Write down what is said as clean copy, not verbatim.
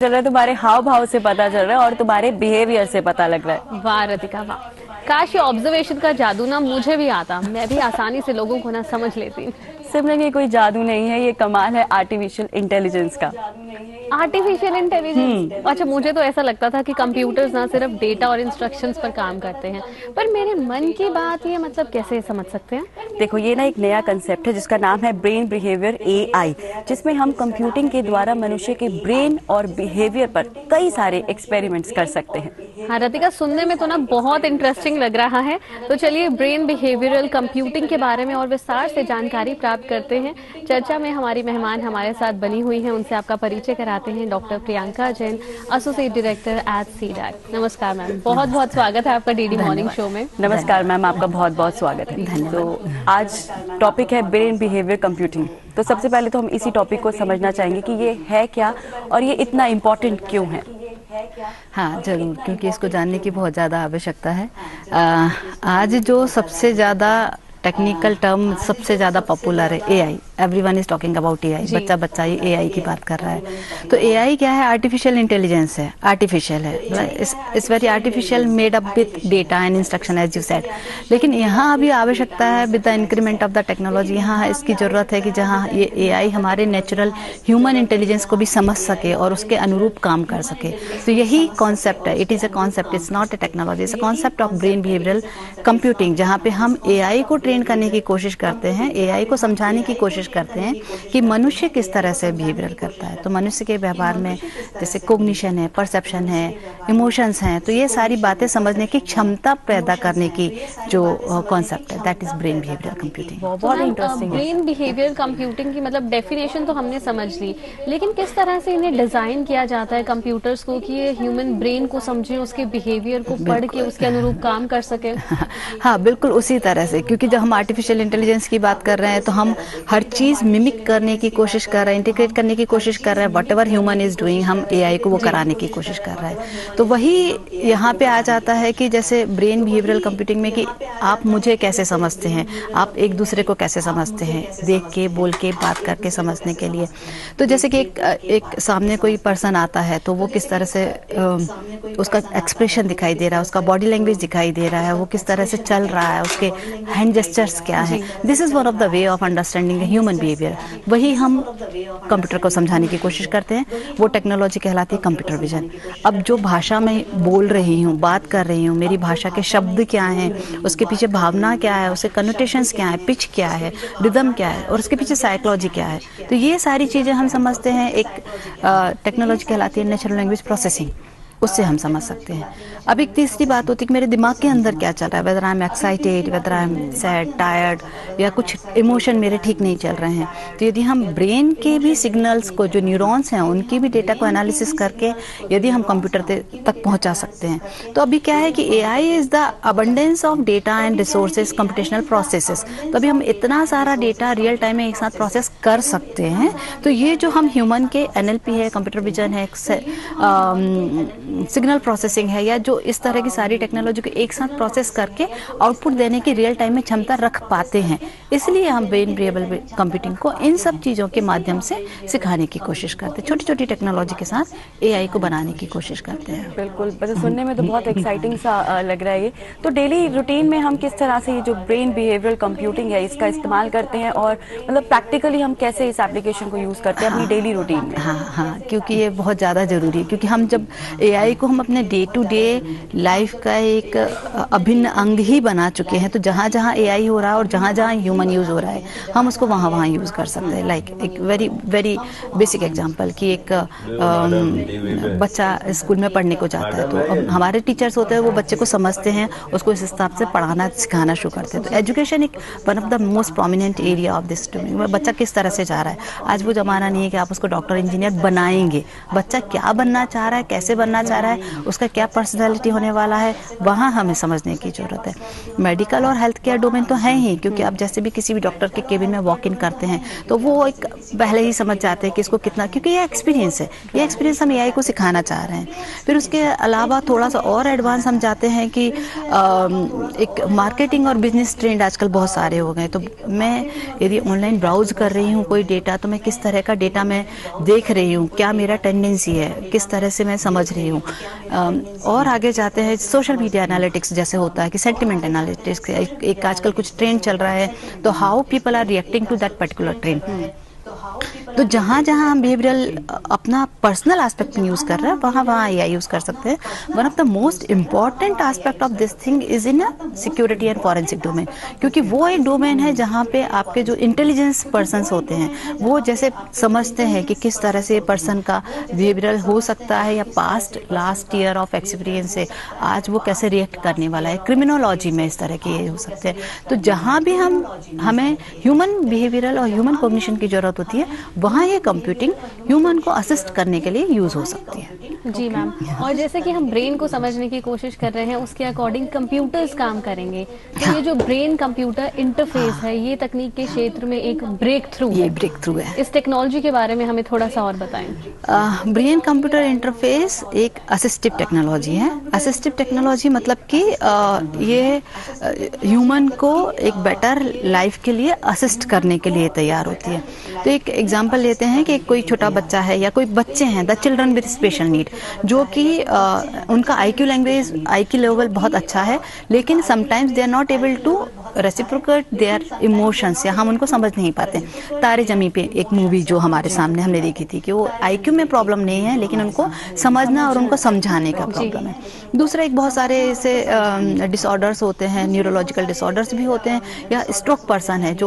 चल रहा है, तुम्हारे हाव भाव से पता चल रहा है और तुम्हारे बिहेवियर से पता लग रहा है। वाह रतिका वाह। काश ये ऑब्जर्वेशन का जादू ना मुझे भी आता, मैं भी आसानी से लोगों को ना समझ लेती। सिमरन, ये कोई जादू नहीं है, ये कमाल है आर्टिफिशियल इंटेलिजेंस का। आर्टिफिशियल इंटेलिजेंस, अच्छा मुझे तो ऐसा लगता था कि कंप्यूटर्स ना सिर्फ डेटा और इंस्ट्रक्शंस पर काम करते हैं, पर मेरे मन की बात ये मतलब कैसे समझ सकते हैं? देखो, ये ना एक नया कंसेप्ट है जिसका नाम है ब्रेन बिहेवियर एआई, जिसमें हम कंप्यूटिंग के द्वारा मनुष्य के ब्रेन और बिहेवियर पर कई सारे एक्सपेरिमेंट्स कर सकते हैं। हाँ रतिका, सुनने में तो ना बहुत इंटरेस्टिंग लग रहा है। तो चलिए ब्रेन बिहेवियरल कंप्यूटिंग के बारे में और विस्तार से जानकारी प्राप्त करते हैं। चर्चा में हमारी मेहमान हमारे साथ बनी हुई हैं, उनसे आपका परिचय कराते हैं। Doctor Priyanka Jain, associate director at CDAC. नमस्कार मैम, बहुत बहुत स्वागत है आपका डीडी मॉर्निंग शो में। नमस्कार मैम, आपका बहुत बहुत स्वागत है। तो आज टॉपिक है ब्रेन बिहेवियर कंप्यूटिंग। तो सबसे पहले तो हम इसी टॉपिक को समझना चाहेंगे कि ये है क्या और ये इतना इम्पोर्टेंट क्यों है। हाँ जरूर, क्योंकि इसको जानने की बहुत ज़्यादा आवश्यकता है। आज जो सबसे ज़्यादा टेक्निकल टर्म सबसे ज़्यादा पॉपुलर है AI. Everyone is talking about AI. बच्चा बच्चा ही एआई की बात कर रहा है। तो एआई क्या है? आर्टिफिशियल इंटेलिजेंस है, आर्टिफिशियल है। Is very artificial made up with data and instruction as you said. लेकिन यहाँ अभी आवश्यकता है with the increment of the technology, यहाँ इसकी ज़रूरत है कि जहाँ ये एआई हमारे नेचुरल ह्यूमन इंटेलिजेंस को भी समझ सके और उसके अनुरूप काम कर सके। तो यही कॉन्सेप्ट है। It is a concept, it's not a technology, it's a concept of brain behavioural computing, जहाँ पे हम एआई को ट्रेन करने की कोशिश करते हैं, एआई को समझाने की कोशिश करते हैं कि मनुष्य किस तरह से बिहेवियर करता है। तो मनुष्य के व्यवहार में जैसे कोग्निशन है, परसेप्शन है, इमोशंस हैं, तो ये सारी बातें समझने की क्षमता पैदा करने की जो कॉन्सेप्ट है, that is brain behaviour computing. बहुत इंटरेस्टिंग है। ब्रेन बिहेवियर कंप्यूटिंग की मतलब डेफिनेशन तो हमने समझ ली, लेकिन किस तरह से इन्हें डिजाइन किया जाता है कंप्यूटर्स को कि ये ह्यूमन ब्रेन को समझे, उसके बिहेवियर को पढ़ के उसके अनुरूप काम कर सके? हाँ बिल्कुल उसी तरह से, क्योंकि जब हम आर्टिफिशियल इंटेलिजेंस की बात कर रहे हैं तो हम हर चीज़ मिमिक करने की कोशिश कर रहे हैं, इंटीग्रेट करने की कोशिश कर रहे हैं। What ever human is doing, हम एआई को वो कराने की कोशिश कर रहे हैं। तो वही यहाँ पे आ जाता है कि जैसे ब्रेन बिहेवियरल कंप्यूटिंग में कि आप मुझे कैसे समझते हैं, आप एक दूसरे को कैसे समझते हैं, देख के, बोल के, बात करके समझने के लिए। तो जैसे कि एक सामने कोई पर्सन आता है तो वो किस तरह से उसका एक्सप्रेशन दिखाई दे रहा है, उसका बॉडी लैंग्वेज दिखाई दे रहा है, वो किस तरह से चल रहा है, उसके हैंड जेस्चर्स क्या है। This is one of the way of understanding human behaviour. वही हम कंप्यूटर को समझाने की कोशिश करते हैं, वो टेक्नोलॉजी कहलाती है कंप्यूटर विजन। अब जो भाषा मैं बोल रही हूँ, बात कर रही हूँ, मेरी भाषा के शब्द क्या हैं, उसके पीछे भावना क्या है, उसके कनोटेशंस क्या है, पिच क्या है, रिदम क्या है और उसके पीछे साइकोलॉजी क्या है। तो ये सारी चीज़ें हम समझते हैं, एक टेक्नोलॉजी कहलाती है नेचुरल लैंग्वेज प्रोसेसिंग, उससे हम समझ सकते हैं। अब एक तीसरी बात होती है कि मेरे दिमाग के अंदर क्या चल रहा है, whether I am excited, whether I am sad, tired, या कुछ इमोशन मेरे ठीक नहीं चल रहे हैं। तो यदि हम ब्रेन के भी सिग्नल्स को, जो न्यूरॉन्स हैं उनकी भी डेटा को एनालिसिस करके यदि हम कंप्यूटर तक पहुंचा सकते हैं। तो अभी क्या है कि AI is the abundance of data and resources computational processes. तो अभी हम इतना सारा डेटा रियल टाइम में एक साथ प्रोसेस कर सकते हैं। तो ये जो हम ह्यूमन के एनएलपी है, कंप्यूटर विजन है, सिग्नल प्रोसेसिंग है, या जो इस तरह की सारी टेक्नोलॉजी को एक साथ प्रोसेस करके आउटपुट देने की रियल टाइम में क्षमता रख पाते हैं, इसलिए हम ब्रेन बिहेवियरल कंप्यूटिंग को इन सब चीज़ों के माध्यम से सिखाने की कोशिश करते हैं। छोटी छोटी टेक्नोलॉजी के साथ एआई को बनाने की कोशिश करते हैं। बिल्कुल, बस सुनने में तो बहुत एक्साइटिंग सा लग रहा है ये। तो डेली रूटीन में हम किस तरह से ये जो ब्रेन बिहेवियरल कंप्यूटिंग है इसका इस्तेमाल करते हैं और मतलब प्रैक्टिकली हम कैसे इस एप्लीकेशन को यूज़ करते हैं अपनी डेली रूटीन में? हाँ, क्योंकि ये बहुत ज़्यादा ज़रूरी है, क्योंकि हम जब एआई को हम अपने डे टू डे लाइफ का एक अभिन्न अंग ही बना चुके हैं, तो जहाँ जहाँ एआई हो रहा है और जहाँ जहाँ ह्यूमन यूज़ हो रहा है हम उसको वहाँ वहाँ यूज़ कर सकते हैं। लाइक एक वेरी वेरी बेसिक एग्जांपल कि एक बच्चा स्कूल में पढ़ने को जाता है, तो अब हमारे टीचर्स होते हैं वो बच्चे को समझते हैं, उसको इस हिसाब से पढ़ाना सिखाना शुरू करते हैं। तो एजुकेशन एक one of the most prominent area of this domain. बच्चा किस तरह से जा रहा है, आज वो ज़माना नहीं है कि आप उसको डॉक्टर इंजीनियर बनाएंगे। बच्चा क्या बनना चाह रहा है, कैसे बनना चाह रहा है, उसका क्या पर्सनैलिटी होने वाला है, वहाँ हमें समझने की जरूरत है। मेडिकल और हेल्थ केयर डोमेन तो है ही, क्योंकि आप जैसे भी किसी भी डॉक्टर के केबिन में वॉक इन करते हैं तो वो एक पहले ही समझ जाते हैं कि इसको कितना, क्योंकि ये एक्सपीरियंस है, ये एक्सपीरियंस हम एआई को सिखाना चाह रहे हैं। फिर उसके अलावा थोड़ा सा और एडवांस हम जाते हैं कि एक मार्केटिंग और बिजनेस ट्रेंड आजकल बहुत सारे हो गए, तो मैं यदि ऑनलाइन ब्राउज कर रही हूँ कोई डेटा, तो मैं किस तरह का डेटा मैं देख रही हूँ, क्या मेरा टेंडेंसी है, किस तरह से मैं समझ रही हूँ। और आगे जाते हैं सोशल मीडिया एनालिटिक्स, जैसे होता है कि सेंटिमेंट एनालिटिक्स, एक आजकल कुछ ट्रेंड चल रहा है, तो how people are reacting to that particular trend. तो जहाँ जहाँ हम बिहेवियरल अपना पर्सनल एस्पेक्ट में यूज कर रहे हैं, वहाँ वहाँ एआई यूज कर सकते हैं। One of the most important aspect of this thing is in security and forensic domain, क्योंकि वो एक डोमेन है जहाँ पे आपके जो इंटेलिजेंस पर्सन्स होते हैं वो जैसे समझते हैं कि किस तरह से पर्सन का बिहेवियरल हो सकता है, या past last year of experience से आज वो कैसे रिएक्ट करने वाला है। क्रिमिनोलॉजी में इस तरह के ये हो सकते हैं। तो जहाँ भी हमें ह्यूमन बिहेवियरल और ह्यूमन कॉग्निशन की जरूरत होती है, वहाँ ये कंप्यूटिंग ह्यूमन को असिस्ट करने के लिए यूज हो सकती है। जी मैम, और जैसे कि हम ब्रेन को समझने की कोशिश कर रहे हैं, उसके अकॉर्डिंग कंप्यूटर्स काम करेंगे, तो ये जो ब्रेन कंप्यूटर इंटरफेस है, ये तकनीक के क्षेत्र में एक ब्रेक थ्रू है। इस टेक्नोलॉजी के बारे में हमें थोड़ा सा और बताएं। ब्रेन कंप्यूटर इंटरफेस एक असिस्टिव टेक्नोलॉजी है। असिस्टिव टेक्नोलॉजी मतलब कि ये ह्यूमन को एक बेटर लाइफ के लिए असिस्ट करने के लिए तैयार होती है। तो एक एग्जांपल लेते हैं कि कोई छोटा बच्चा है या कोई बच्चे हैं, the children with special need, जो कि उनका आईक्यू लेवल बहुत अच्छा है, लेकिन sometimes they are not able to reciprocate their emotions, या हम उनको समझ नहीं पाते। तारे जमी पे एक मूवी जो हमारे सामने हमने देखी थी कि वो आईक्यू में प्रॉब्लम नहीं है, लेकिन उनको समझना और उनको समझाने का प्रॉब्लम है। दूसरा एक बहुत सारे ऐसे डिसऑर्डर्स होते हैं, न्यूरोलॉजिकल डिसऑर्डर्स भी होते हैं, या स्ट्रोक पर्सन है जो